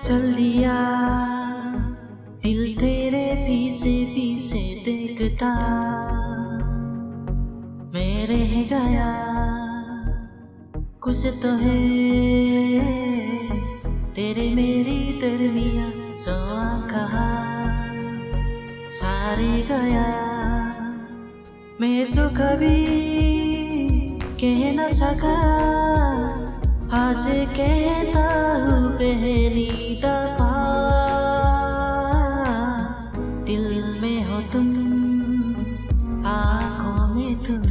चल दिया दिल तेरे पीछे पीछे देखता मैं रह गया। कुछ तो है तेरे मेरी दरमिया सवा कहा सारे गया। मैं जो कभी कह न सका आज कहता हूँ पहली दफा। दिल में हो तुम आँखों में तुम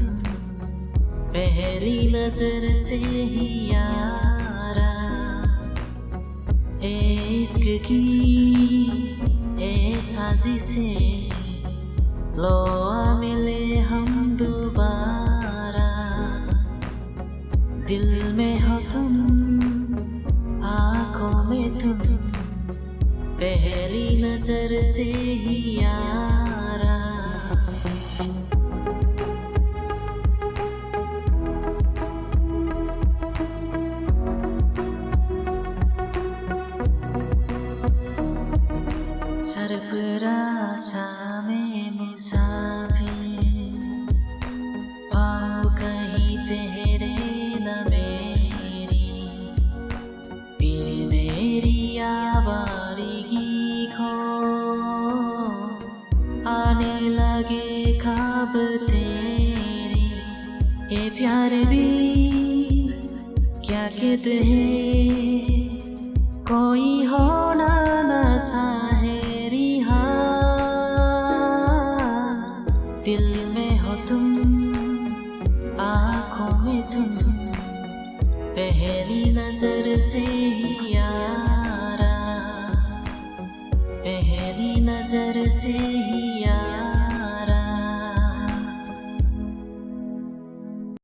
पहली नजर से ही यारा। ए इश्क की ए साजिशें लो आ मिले हम दोबारा। दिल में हो तुम आँखों में तुम पहली नजर से ही यारा। सरफराज़ा में मुसाफिर पाँव कहीं तेरे न मेरी। फिर मेरी आवारगी को आने लगे ख्वाब तेरे। ये प्यार भी क्या कहते हैं कोई होना न चाहे रिहा। दिल में हो तुम आँखों में तुम पहली नजर से ही यारा। पहली नजर से ही